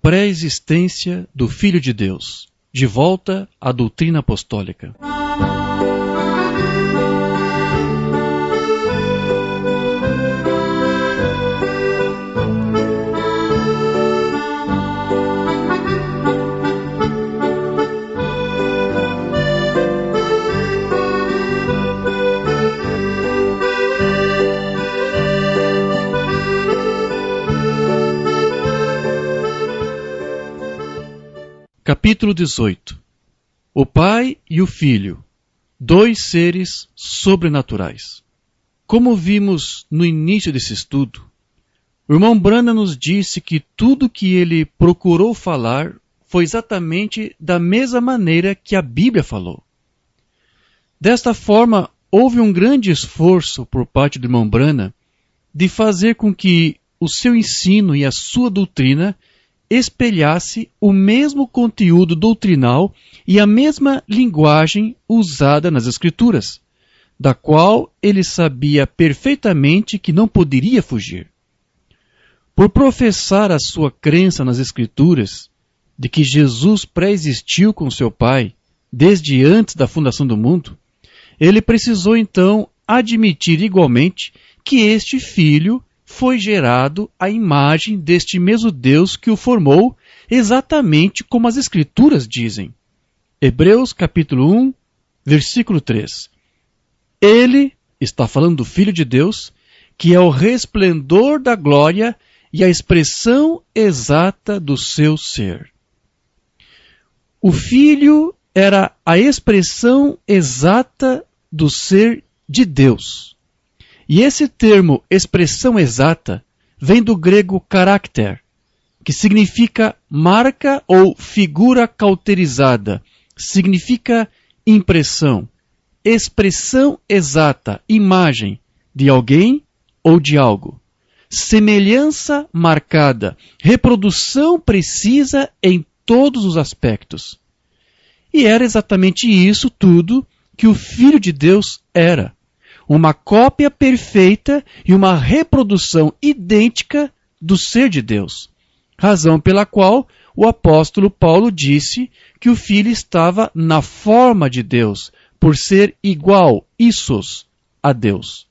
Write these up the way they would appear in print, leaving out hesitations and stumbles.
pré-existência do Filho de Deus. De volta à doutrina apostólica. Capítulo 18. O Pai e o Filho, dois seres sobrenaturais. Como vimos no início desse estudo, o irmão Branham nos disse que tudo que ele procurou falar foi exatamente da mesma maneira que a Bíblia falou. Desta forma, houve um grande esforço por parte do irmão Branham de fazer com que o seu ensino e a sua doutrina espelhasse o mesmo conteúdo doutrinal e a mesma linguagem usada nas Escrituras, da qual ele sabia perfeitamente que não poderia fugir. Por professar a sua crença nas Escrituras, de que Jesus pré-existiu com seu Pai desde antes da fundação do mundo, ele precisou então admitir igualmente que este Filho foi gerado à imagem deste mesmo Deus que o formou, exatamente como as Escrituras dizem. Hebreus capítulo 1, versículo 3. Ele está falando do Filho de Deus, que é o resplendor da glória e a expressão exata do seu ser. O Filho era a expressão exata do ser de Deus. E esse termo, expressão exata, vem do grego carácter, que significa marca ou figura cauterizada, significa impressão, expressão exata, imagem de alguém ou de algo, semelhança marcada, reprodução precisa em todos os aspectos. E era exatamente isso tudo que o Filho de Deus era. Uma cópia perfeita e uma reprodução idêntica do ser de Deus. Razão pela qual o apóstolo Paulo disse que o Filho estava na forma de Deus, por ser igual, issos, a Deus.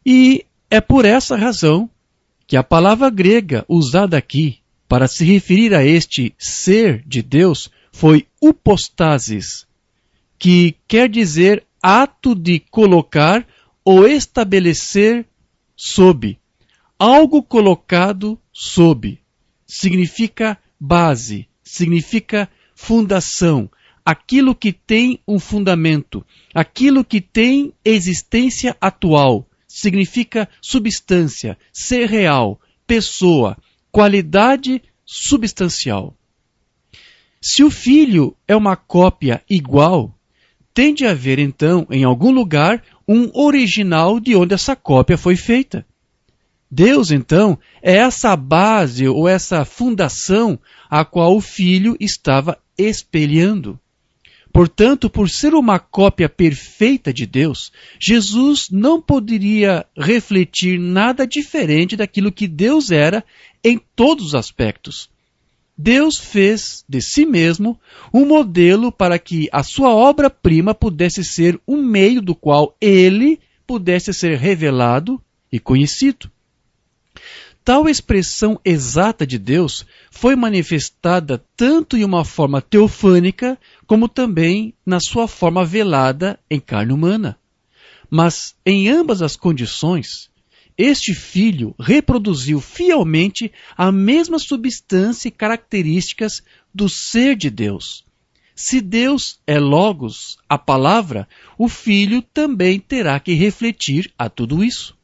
E é por essa razão que a palavra grega usada aqui para se referir a este ser de Deus foi upostasis, que quer dizer ato de colocar ou estabelecer sob. Algo colocado sob. Significa base, significa fundação. Aquilo que tem um fundamento, aquilo que tem existência atual. Significa substância, ser real, pessoa, qualidade substancial. Se o Filho é uma cópia igual, tem de haver, então, em algum lugar, um original de onde essa cópia foi feita. Deus, então, é essa base ou essa fundação a qual o Filho estava espelhando. Portanto, por ser uma cópia perfeita de Deus, Jesus não poderia refletir nada diferente daquilo que Deus era em todos os aspectos. Deus fez de si mesmo um modelo para que a sua obra-prima pudesse ser um meio do qual ele pudesse ser revelado e conhecido. Tal expressão exata de Deus foi manifestada tanto em uma forma teofânica, como também na sua forma velada em carne humana. Mas, em ambas as condições, este Filho reproduziu fielmente a mesma substância e características do ser de Deus. Se Deus é Logos, a palavra, o Filho também terá que refletir a tudo isso.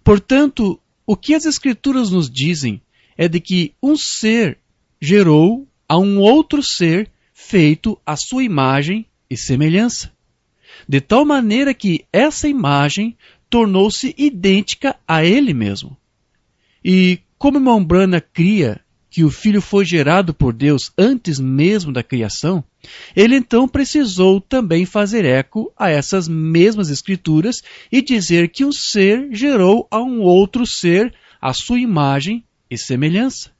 Portanto, o que as Escrituras nos dizem é de que um ser gerou a um outro ser feito à sua imagem e semelhança. De tal maneira que essa imagem tornou-se idêntica a ele mesmo. E como o irmão Branham cria que o Filho foi gerado por Deus antes mesmo da criação, ele então precisou também fazer eco a essas mesmas Escrituras e dizer que um ser gerou a um outro ser à sua imagem e semelhança.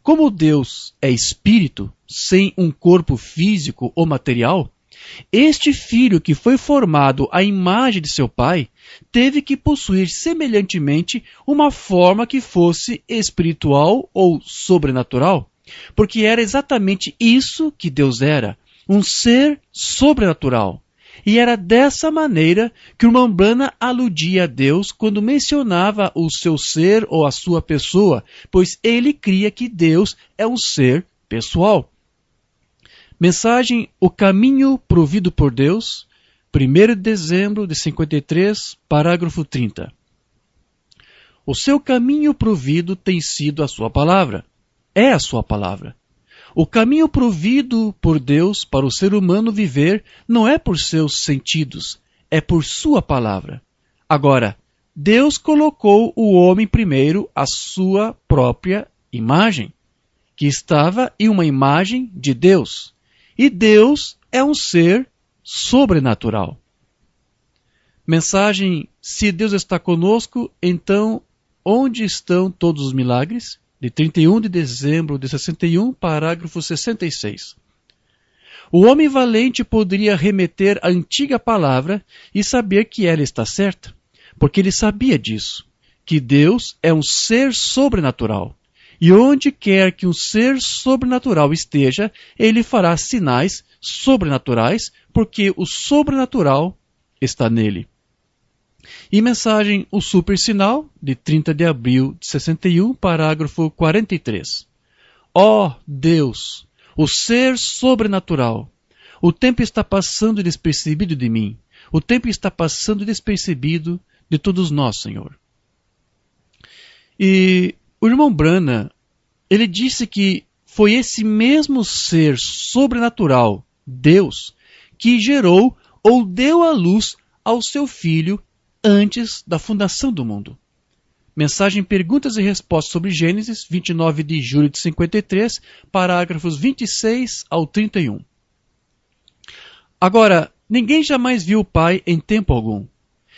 Como Deus é espírito, sem um corpo físico ou material, este filho que foi formado à imagem de seu pai, teve que possuir semelhantemente uma forma que fosse espiritual ou sobrenatural, porque era exatamente isso que Deus era, um ser sobrenatural. E era dessa maneira que o irmão Branham aludia a Deus quando mencionava o seu ser ou a sua pessoa, pois ele cria que Deus é um ser pessoal. Mensagem O Caminho Provido por Deus, 1 de dezembro de 53, parágrafo 30. O seu caminho provido tem sido a sua palavra. É a sua palavra. O caminho provido por Deus para o ser humano viver não é por seus sentidos, é por sua palavra. Agora, Deus colocou o homem primeiro à sua própria imagem, que estava em uma imagem de Deus. E Deus é um ser sobrenatural. Mensagem: se Deus está conosco, então onde estão todos os milagres? De 31 de dezembro de 61, parágrafo 66. O homem valente poderia remeter à antiga palavra e saber que ela está certa, porque ele sabia disso, que Deus é um ser sobrenatural. E onde quer que um ser sobrenatural esteja, ele fará sinais sobrenaturais, porque o sobrenatural está nele. E mensagem O Super Sinal, de 30 de abril de 61, parágrafo 43. Ó Deus, o ser sobrenatural, o tempo está passando despercebido de mim, o tempo está passando despercebido de todos nós, Senhor. E o irmão Branham, ele disse que foi esse mesmo ser sobrenatural, Deus, que gerou ou deu à luz ao seu filho antes da fundação do mundo. Mensagem Perguntas e Respostas sobre Gênesis, 29 de julho de 53, parágrafos 26 ao 31. Agora, ninguém jamais viu o Pai em tempo algum.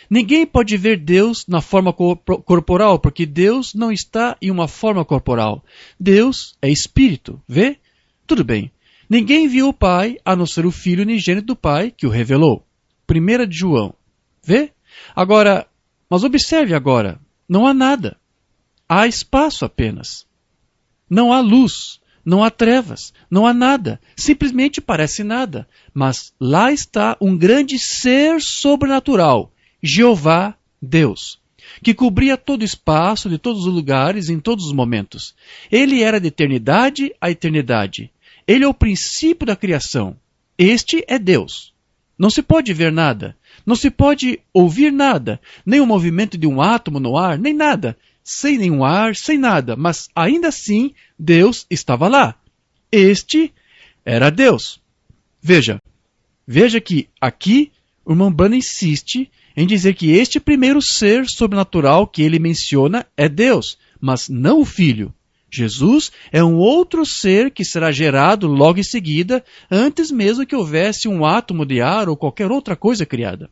Ninguém pode ver Deus na forma corporal, porque Deus não está em uma forma corporal. Deus é espírito, vê? Tudo bem. Ninguém viu o Pai, a não ser o Filho unigênito do Pai, que o revelou. 1 de João, vê? Agora, mas observe agora, não há nada. Há espaço apenas. Não há luz, não há trevas, não há nada. Simplesmente parece nada. Mas lá está um grande ser sobrenatural, Jeová Deus, que cobria todo o espaço, de todos os lugares, em todos os momentos. Ele era de eternidade a eternidade. Ele é o princípio da criação. Este é Deus. Não se pode ver nada. Não se pode ouvir nada, nem o movimento de um átomo no ar, nem nada, sem nenhum ar, sem nada, mas ainda assim Deus estava lá. Este era Deus. Veja que aqui o irmão Branham insiste em dizer que este primeiro ser sobrenatural que ele menciona é Deus, mas não o Filho. Jesus é um outro ser que será gerado logo em seguida, antes mesmo que houvesse um átomo de ar ou qualquer outra coisa criada.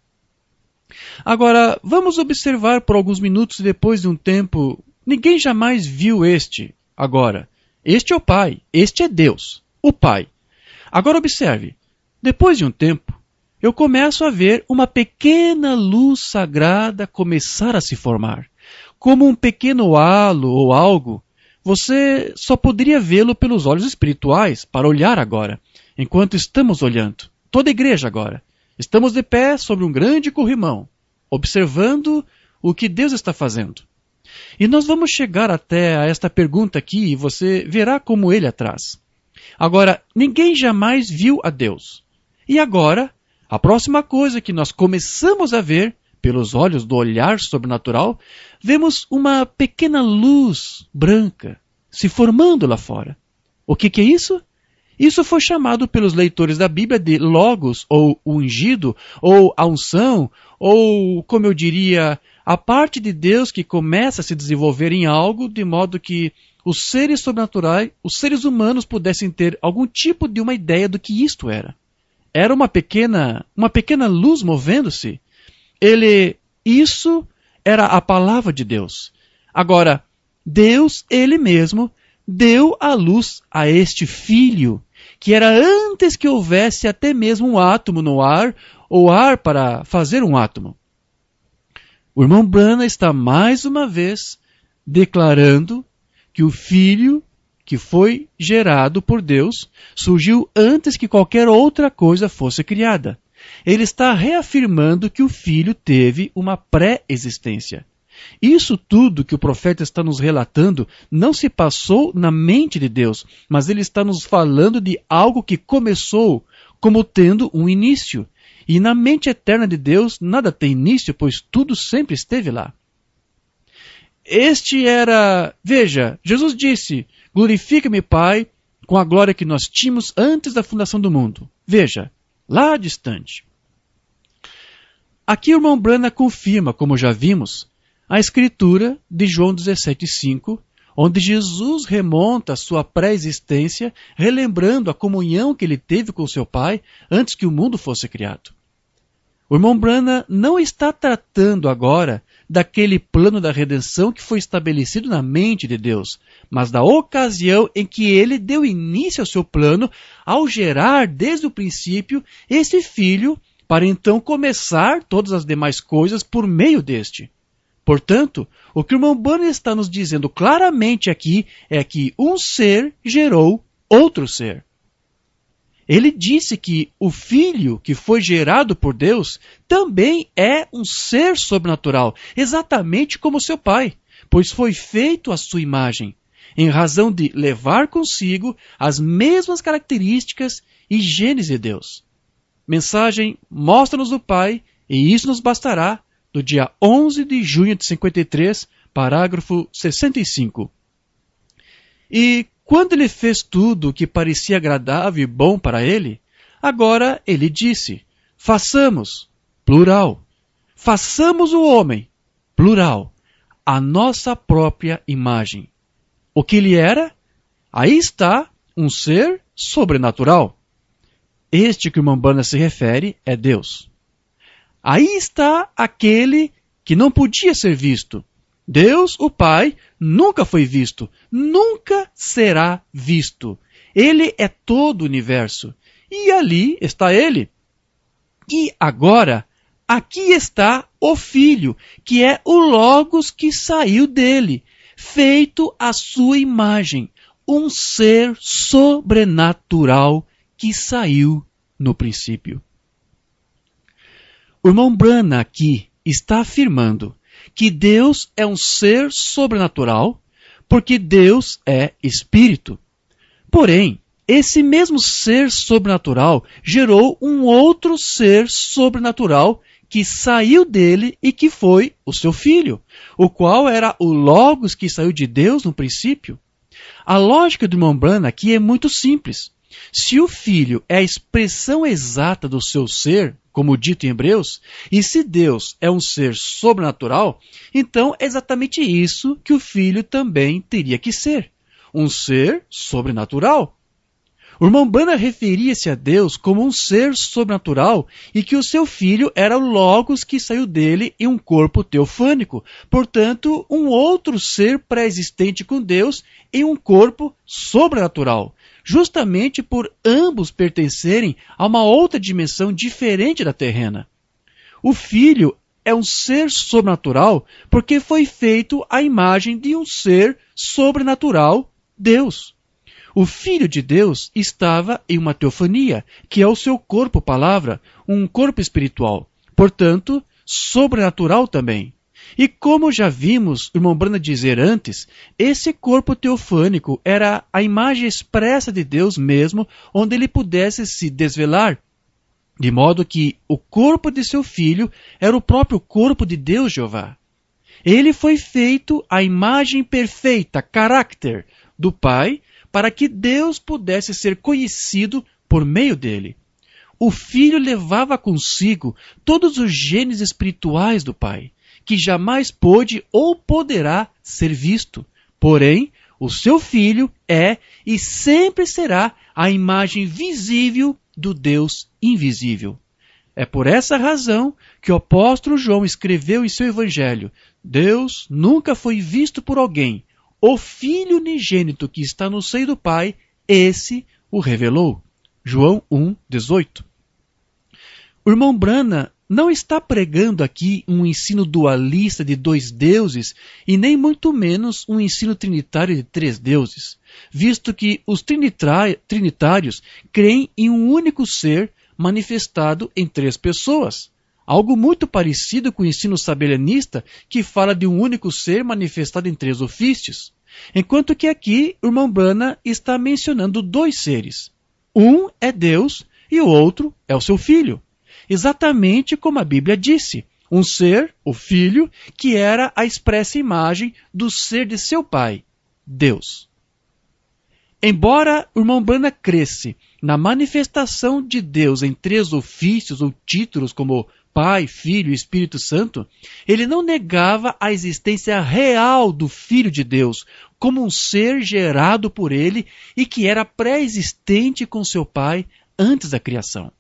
Agora, vamos observar por alguns minutos depois de um tempo. Ninguém jamais viu este agora. Este é o Pai, este é Deus, o Pai. Agora observe, depois de um tempo, eu começo a ver uma pequena luz sagrada começar a se formar. Como um pequeno halo ou algo. Você só poderia vê-lo pelos olhos espirituais, para olhar agora, enquanto estamos olhando. Toda a igreja agora. Estamos de pé sobre um grande corrimão, observando o que Deus está fazendo. E nós vamos chegar até a esta pergunta aqui e você verá como ele atrás. Agora, ninguém jamais viu a Deus. E agora, a próxima coisa que nós começamos a ver, pelos olhos do olhar sobrenatural, vemos uma pequena luz branca se formando lá fora. O que é isso? Isso foi chamado pelos leitores da Bíblia de Logos, ou ungido, ou a unção, ou, como eu diria, a parte de Deus que começa a se desenvolver em algo, de modo que os seres sobrenaturais, os seres humanos pudessem ter algum tipo de uma ideia do que isto era. Era uma pequena luz movendo-se. Isso era a palavra de Deus. Agora, Deus, Ele mesmo, deu à luz a este Filho, que era antes que houvesse até mesmo um átomo no ar, ou ar para fazer um átomo. O irmão Branham está mais uma vez declarando que o Filho que foi gerado por Deus surgiu antes que qualquer outra coisa fosse criada. Ele está reafirmando que o Filho teve uma pré-existência. Isso tudo que o profeta está nos relatando não se passou na mente de Deus, mas ele está nos falando de algo que começou como tendo um início. E na mente eterna de Deus nada tem início, pois tudo sempre esteve lá. Veja, Jesus disse, glorifica-me, Pai, com a glória que nós tínhamos antes da fundação do mundo. Veja, lá distante. Aqui o irmão Branham confirma, como já vimos, a escritura de João 17,5, onde Jesus remonta a sua pré-existência, relembrando a comunhão que ele teve com seu Pai antes que o mundo fosse criado. O irmão Branham não está tratando agora daquele plano da redenção que foi estabelecido na mente de Deus, mas da ocasião em que ele deu início ao seu plano ao gerar desde o princípio esse Filho, para então começar todas as demais coisas por meio deste. Portanto, o que o irmão Branham está nos dizendo claramente aqui é que um ser gerou outro ser. Ele disse que o Filho que foi gerado por Deus também é um ser sobrenatural, exatamente como seu Pai, pois foi feito à sua imagem, em razão de levar consigo as mesmas características e genes de Deus. Mensagem Mostra-nos o Pai, e isso nos bastará, do dia 11 de junho de 53, parágrafo 65. E quando ele fez tudo o que parecia agradável e bom para ele, agora ele disse, façamos, plural, façamos o homem, plural, a nossa própria imagem. O que ele era? Aí está um ser sobrenatural. Este que o irmão Branham se refere é Deus. Aí está aquele que não podia ser visto. Deus, o Pai, nunca foi visto, nunca será visto. Ele é todo o universo. E ali está ele. E agora, aqui está o Filho, que é o Logos que saiu dele, feito à sua imagem, um ser sobrenatural que saiu no princípio. O irmão Branham aqui está afirmando que Deus é um ser sobrenatural, porque Deus é Espírito. Porém, esse mesmo ser sobrenatural gerou um outro ser sobrenatural que saiu dele e que foi o seu Filho, o qual era o Logos que saiu de Deus no princípio. A lógica do irmão Branham aqui é muito simples. Se o Filho é a expressão exata do seu ser, como dito em Hebreus, e se Deus é um ser sobrenatural, então é exatamente isso que o Filho também teria que ser, um ser sobrenatural. O irmão Branham referia-se a Deus como um ser sobrenatural e que o seu Filho era o Logos que saiu dele em um corpo teofânico, portanto, um outro ser pré-existente com Deus em um corpo sobrenatural, justamente por ambos pertencerem a uma outra dimensão diferente da terrena. O Filho é um ser sobrenatural porque foi feito à imagem de um ser sobrenatural, Deus. O Filho de Deus estava em uma teofania, que é o seu corpo-palavra, um corpo espiritual, portanto, sobrenatural também. E como já vimos o irmão Branham dizer antes, esse corpo teofânico era a imagem expressa de Deus mesmo, onde ele pudesse se desvelar, de modo que o corpo de seu Filho era o próprio corpo de Deus Jeová. Ele foi feito à imagem perfeita, caráter, do Pai, para que Deus pudesse ser conhecido por meio dele. O Filho levava consigo todos os genes espirituais do Pai, que jamais pôde ou poderá ser visto. Porém, o seu Filho é e sempre será a imagem visível do Deus invisível. É por essa razão que o apóstolo João escreveu em seu Evangelho: Deus nunca foi visto por alguém, o Filho unigênito que está no seio do Pai, esse o revelou. João 1,18. O irmão Branham não está pregando aqui um ensino dualista de 2 deuses e nem muito menos um ensino trinitário de 3 deuses, visto que os trinitários creem em um único ser manifestado em 3 pessoas. Algo muito parecido com o ensino sabelianista, que fala de um único ser manifestado em 3 ofícios. Enquanto que aqui o irmão Branham está mencionando 2 seres. Um é Deus e o outro é o seu Filho. Exatamente como a Bíblia disse, um ser, o Filho, que era a expressa imagem do ser de seu Pai, Deus. Embora o irmão Branham cresce na manifestação de Deus em 3 ofícios ou títulos como Pai, Filho e Espírito Santo, ele não negava a existência real do Filho de Deus como um ser gerado por ele e que era pré-existente com seu Pai antes da criação.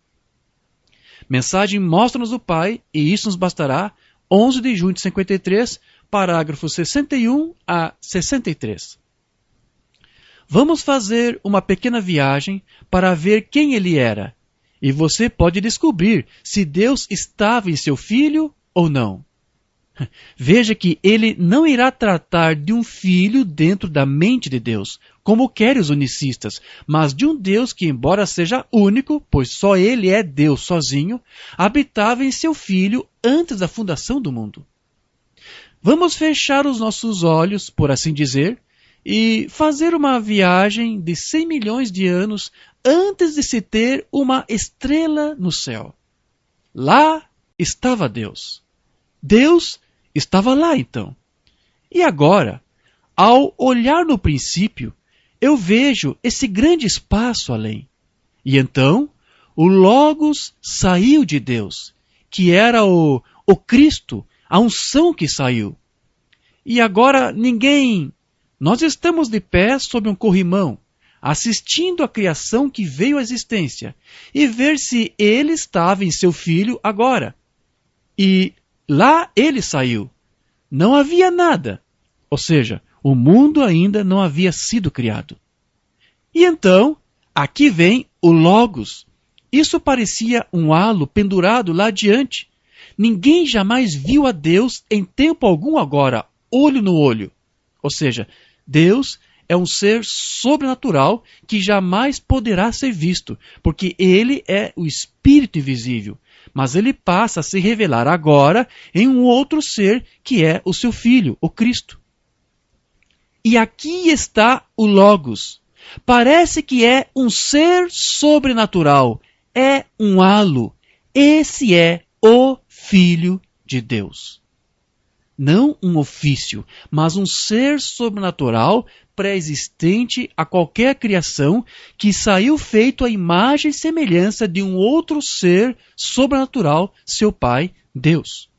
Mensagem Mostra-nos o Pai, e isso nos bastará, 11 de junho de 53, parágrafos 61 a 63. Vamos fazer uma pequena viagem para ver quem ele era, e você pode descobrir se Deus estava em seu Filho ou não. Veja que ele não irá tratar de um filho dentro da mente de Deus, como querem os unicistas, mas de um Deus que, embora seja único, pois só ele é Deus sozinho, habitava em seu Filho antes da fundação do mundo. Vamos fechar os nossos olhos, por assim dizer, e fazer uma viagem de 100 milhões de anos antes de se ter uma estrela no céu. Lá estava Deus. Deus estava lá então. E agora, ao olhar no princípio, eu vejo esse grande espaço além. E então, o Logos saiu de Deus, que era o Cristo, a unção que saiu. E agora nós estamos de pé sob um corrimão, assistindo a criação que veio à existência, e ver se ele estava em seu Filho agora. E lá ele saiu. Não havia nada. Ou seja, o mundo ainda não havia sido criado. E então, aqui vem o Logos. Isso parecia um halo pendurado lá adiante. Ninguém jamais viu a Deus em tempo algum agora, olho no olho. Ou seja, Deus é um ser sobrenatural que jamais poderá ser visto, porque ele é o Espírito invisível. Mas ele passa a se revelar agora em um outro ser que é o seu Filho, o Cristo. E aqui está o Logos. Parece que é um ser sobrenatural, é um halo. Esse é o Filho de Deus. Não um ofício, mas um ser sobrenatural pré-existente a qualquer criação que saiu feito à imagem e semelhança de um outro ser sobrenatural, seu Pai, Deus.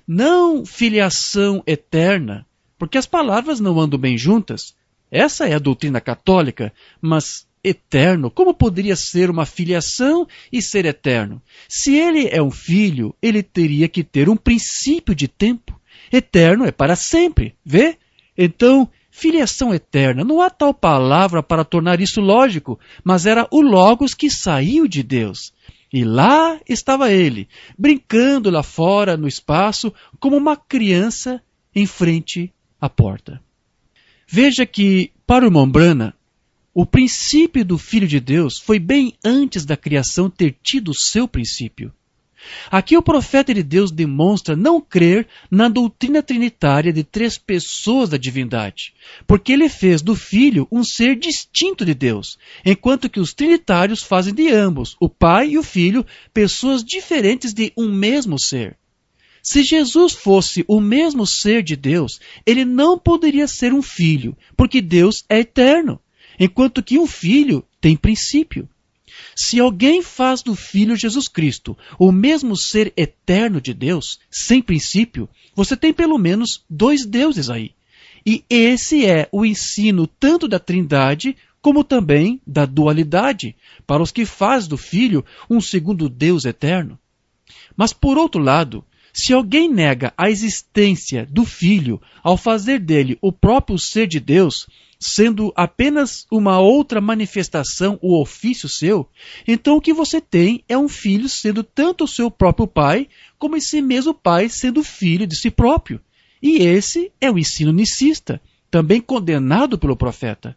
Não filiação eterna, porque as palavras não andam bem juntas. Essa é a doutrina católica, mas eterno, como poderia ser uma filiação e ser eterno? Se ele é um filho, ele teria que ter um princípio de tempo. Eterno é para sempre, vê? Então, filiação eterna, não há tal palavra para tornar isso lógico, mas era o Logos que saiu de Deus. E lá estava ele, brincando lá fora no espaço, como uma criança em frente à porta. Veja que, para o irmão Branham, o princípio do Filho de Deus foi bem antes da criação ter tido o seu princípio. Aqui o profeta de Deus demonstra não crer na doutrina trinitária de 3 pessoas da divindade, porque ele fez do Filho um ser distinto de Deus, enquanto que os trinitários fazem de ambos, o Pai e o Filho, pessoas diferentes de um mesmo ser. Se Jesus fosse o mesmo ser de Deus, ele não poderia ser um filho, porque Deus é eterno, enquanto que um filho tem princípio. Se alguém faz do Filho Jesus Cristo o mesmo ser eterno de Deus, sem princípio, você tem pelo menos 2 deuses aí. E esse é o ensino tanto da Trindade como também da dualidade, para os que fazem do Filho um segundo Deus eterno. Mas por outro lado, Se alguém nega a existência do Filho ao fazer dele o próprio ser de Deus, sendo apenas uma outra manifestação ou ofício seu, então o que você tem é um filho sendo tanto o seu próprio pai, como esse mesmo pai sendo filho de si próprio. E esse é o ensino nicista, também condenado pelo profeta.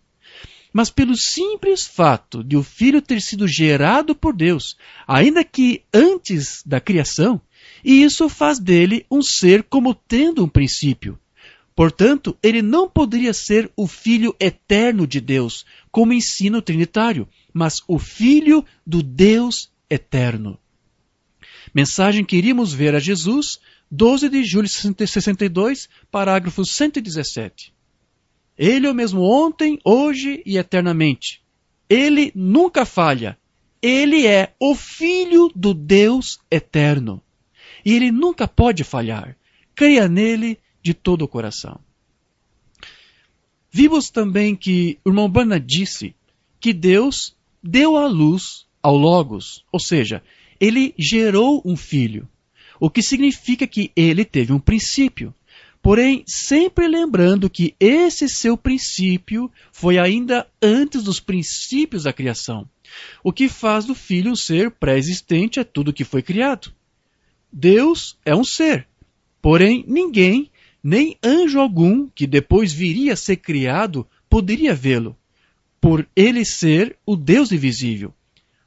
Mas pelo simples fato de o Filho ter sido gerado por Deus, ainda que antes da criação, e isso faz dele um ser como tendo um princípio. Portanto, ele não poderia ser o Filho eterno de Deus, como ensina o Trinitário, mas o Filho do Deus eterno. Mensagem que iríamos ver a Jesus, 12 de julho de 62, parágrafo 117. Ele é o mesmo ontem, hoje e eternamente. Ele nunca falha. Ele é o Filho do Deus eterno. E ele nunca pode falhar. Creia nele de todo o coração. Vimos também que o irmão Branham disse que Deus deu à luz ao Logos, ou seja, ele gerou um filho, o que significa que ele teve um princípio. Porém, sempre lembrando que esse seu princípio foi ainda antes dos princípios da criação, o que faz do Filho um ser pré-existente a tudo que foi criado. Deus é um ser, porém ninguém, nem anjo algum que depois viria a ser criado, poderia vê-lo, por ele ser o Deus invisível,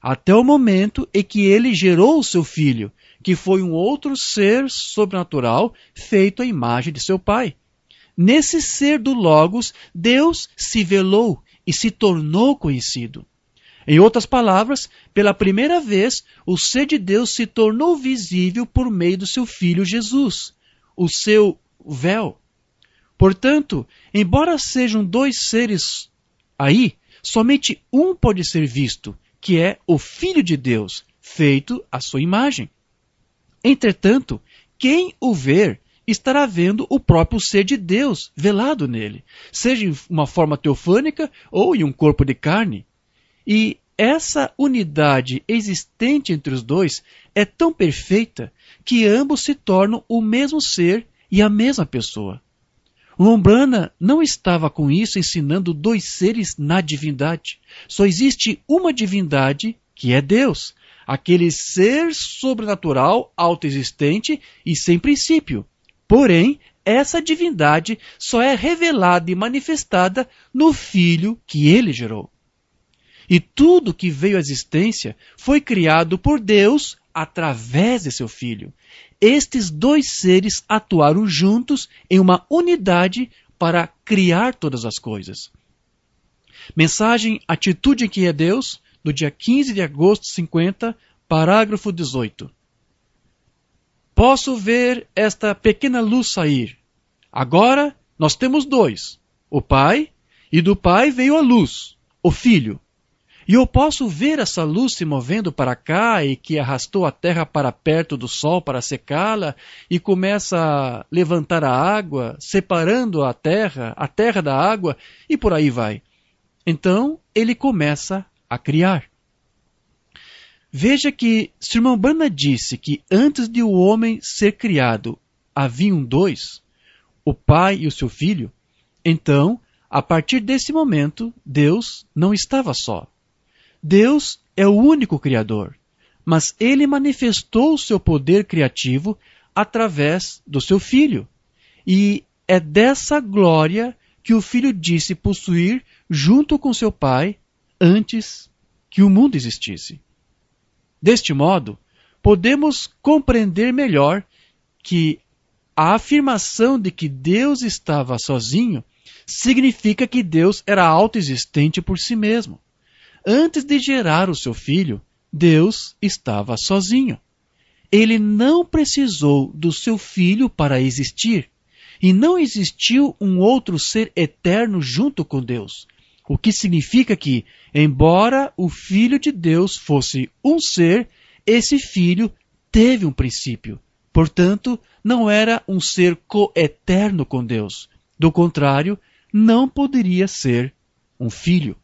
até o momento em que ele gerou o seu Filho, que foi um outro ser sobrenatural feito à imagem de seu Pai. Nesse ser do Logos, Deus se velou e se tornou conhecido. Em outras palavras, pela primeira vez, o ser de Deus se tornou visível por meio do seu Filho Jesus, o seu véu. Portanto, embora sejam dois seres aí, somente um pode ser visto, que é o Filho de Deus, feito à sua imagem. Entretanto, quem o ver estará vendo o próprio ser de Deus velado nele, seja em uma forma teofânica ou em um corpo de carne. E essa unidade existente entre os dois é tão perfeita que ambos se tornam o mesmo ser e a mesma pessoa. Lombrana não estava com isso ensinando dois seres na divindade. Só existe uma divindade, que é Deus, aquele ser sobrenatural, autoexistente e sem princípio. Porém, essa divindade só é revelada e manifestada no Filho que ele gerou. E tudo que veio à existência foi criado por Deus através de seu Filho. Estes dois seres atuaram juntos em uma unidade para criar todas as coisas. Mensagem Atitude em que é Deus, do dia 15 de agosto de 50, parágrafo 18. Posso ver esta pequena luz sair. Agora nós temos dois, o Pai, e do Pai veio a luz, o Filho. E eu posso ver essa luz se movendo para cá e que arrastou a terra para perto do sol para secá-la e começa a levantar a água, separando a terra da água e por aí vai. Então ele começa a criar. Veja que se o irmão Branham disse que antes de o homem ser criado haviam dois, o Pai e o seu Filho, então, a partir desse momento, Deus não estava só. Deus é o único Criador, mas ele manifestou o seu poder criativo através do seu Filho. E é dessa glória que o Filho disse possuir junto com seu Pai antes que o mundo existisse. Deste modo, podemos compreender melhor que a afirmação de que Deus estava sozinho significa que Deus era autoexistente por si mesmo. Antes de gerar o seu Filho, Deus estava sozinho. Ele não precisou do seu Filho para existir, e não existiu um outro ser eterno junto com Deus, o que significa que, embora o Filho de Deus fosse um ser, esse Filho teve um princípio. Portanto, não era um ser coeterno com Deus. Do contrário, não poderia ser um filho.